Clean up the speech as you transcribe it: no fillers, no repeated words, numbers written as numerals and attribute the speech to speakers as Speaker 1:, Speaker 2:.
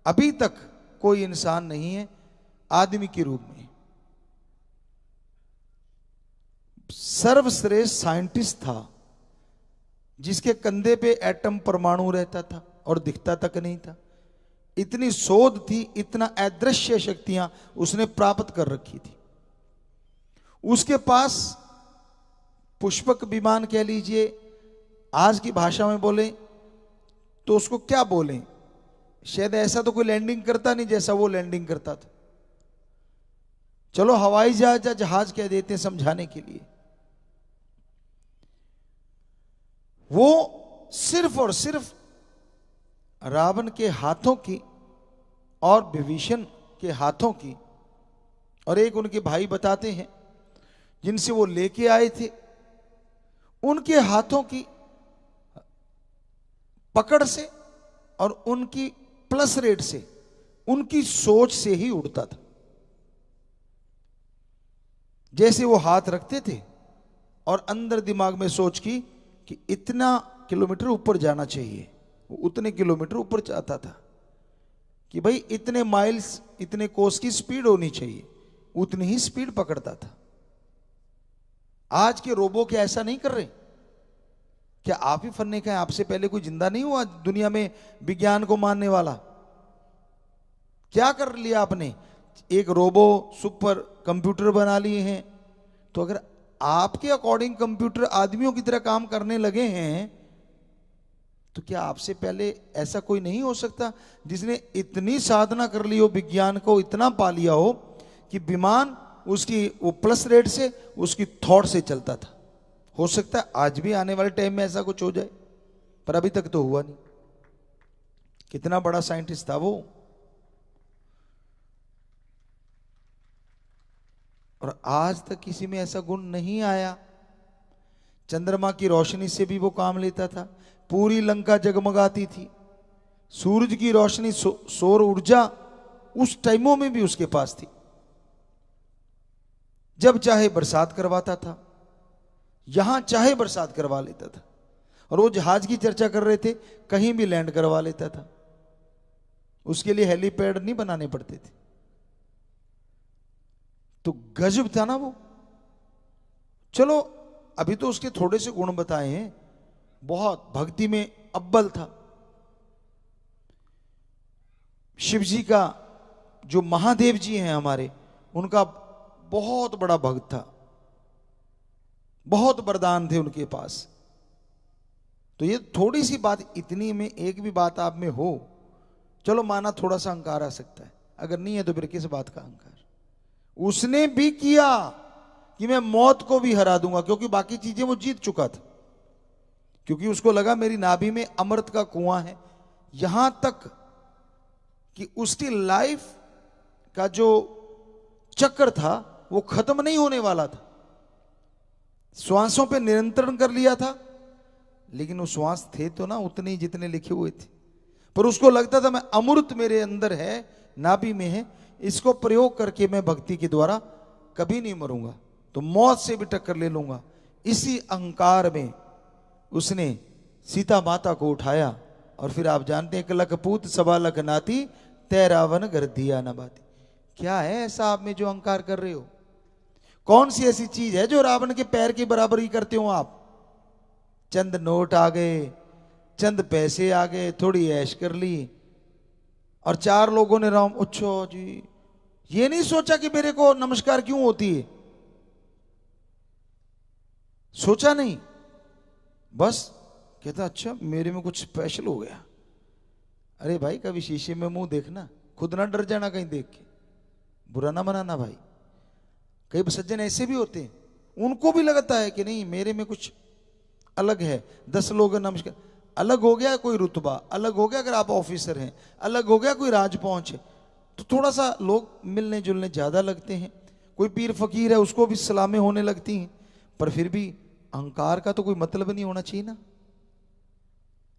Speaker 1: अभी तक कोई इंसान नहीं है आदमी के रूप में। सर्वश्रेष्ठ साइंटिस्ट था जिसके कंधे पे एटम परमाणु रहता था और दिखता तक नहीं था। इतनी शोध थी, इतना अदृश्य शक्तियां उसने प्राप्त कर रखी थी। उसके पास पुष्पक विमान कह लीजिए, आज की भाषा में बोले तो उसको क्या बोलें, शायद ऐसा तो कोई लैंडिंग करता नहीं जैसा वो लैंडिंग करता था। चलो हवाई जहाज या जहाज कह देते हैं समझाने के लिए। वो सिर्फ और सिर्फ रावण के हाथों की और विभीषण के हाथों की, और एक उनके भाई बताते हैं जिनसे वो लेके आए थे, उनके हाथों की पकड़ से और उनकी प्लस रेट से, उनकी सोच से ही उड़ता था। जैसे वो हाथ रखते थे और अंदर दिमाग में सोच की कि इतना किलोमीटर ऊपर जाना चाहिए, वो उतने किलोमीटर ऊपर जाता था। कि भाई इतने माइल्स, इतने कोस की स्पीड होनी चाहिए, उतनी ही स्पीड पकड़ता था। आज के रोबो क्या ऐसा नहीं कर रहे? क्या आप ही फन्ने का है? आपसे पहले कोई जिंदा नहीं हुआ दुनिया में विज्ञान को मानने वाला? क्या कर लिया आपने? एक रोबो सुपर कंप्यूटर बना लिए हैं। तो अगर आपके अकॉर्डिंग कंप्यूटर आदमियों की तरह काम करने लगे हैं, तो क्या आपसे पहले ऐसा कोई नहीं हो सकता जिसने इतनी साधना कर ली हो, विज्ञान को इतना पा लिया हो कि विमान उसकी वो प्लस रेट से, उसकी थॉट से चलता था? हो सकता है आज भी आने वाले टाइम में ऐसा कुछ हो जाए, पर अभी तक तो हुआ नहीं। कितना बड़ा साइंटिस्ट था वो। और आज तक किसी में ऐसा गुण नहीं आया। चंद्रमा की रोशनी से भी वो काम लेता था, पूरी लंका जगमगाती थी। सूरज की रोशनी, सौर ऊर्जा उस टाइमों में भी उसके पास थी। जब चाहे बरसात करवाता था, यहां चाहे बरसात करवा लेता था। और वो जहाज की चर्चा कर रहे थे, कहीं भी लैंड करवा लेता था। उसके लिए हेलीपैड नहीं बनाने पड़ते थे। तो गजब था ना वो। चलो अभी तो उसके थोड़े से गुण बताए हैं। बहुत भक्ति में अव्वल था। शिव जी का, जो महादेव जी हैं हमारे, उनका बहुत बड़ा भक्त था। बहुत वरदान थे उनके पास। तो ये थोड़ी सी बात, इतनी में एक भी बात आप में हो, चलो माना थोड़ा सा अहंकार आ सकता है। अगर नहीं है तो फिर किस बात का अहंकार? उसने भी किया कि मैं मौत को भी हरा दूंगा, क्योंकि बाकी चीजें वो जीत चुका था। क्योंकि उसको लगा मेरी नाभि में अमृत का कुआं है। यहां तक कि उसकी लाइफ का जो चक्र था वो खत्म नहीं होने वाला था। श्वासों पे नियंत्रण कर लिया था, लेकिन वो श्वास थे तो ना उतने जितने लिखे हुए थे। पर उसको लगता था मैं अमृत मेरे अंदर है, नाभि में है, इसको प्रयोग करके मैं भक्ति के द्वारा कभी नहीं मरूंगा, तो मौत से भी टक्कर ले लूंगा। इसी अहंकार में उसने सीता माता को उठाया। और फिर आप जानते हैं कि लखपूत सवा लख नाती, तै रावण घर दिया न बाती। क्या है ऐसा आप में जो अहंकार कर रहे हो? कौन सी ऐसी चीज है जो रावण के पैर की बराबरी करते हो आप? चंद नोट आ गए, चंद पैसे आ गए, थोड़ी ऐश कर ली, और चार लोगों ने राम अच्छा जी, ये नहीं सोचा कि मेरे को नमस्कार क्यों होती है। सोचा नहीं, बस कहता अच्छा मेरे में कुछ स्पेशल हो गया। अरे भाई कभी शीशे में मुंह देखना, खुद ना डर जाना कहीं देख के, बुरा ना मनाना भाई। कई सज्जन ऐसे भी होते हैं, उनको भी लगता है कि नहीं मेरे में कुछ अलग है। 10 लोग नमस्कार, अलग हो गया कोई रुतबा, अलग हो गया अगर आप ऑफिसर हैं, अलग हो गया कोई राज पहुंचे, तो थोड़ा सा लोग मिलने जुलने ज्यादा लगते हैं। कोई पीर फकीर है उसको भी सलामें होने लगती हैं। पर फिर भी अहंकार का तो कोई मतलब नहीं होना चाहिए ना।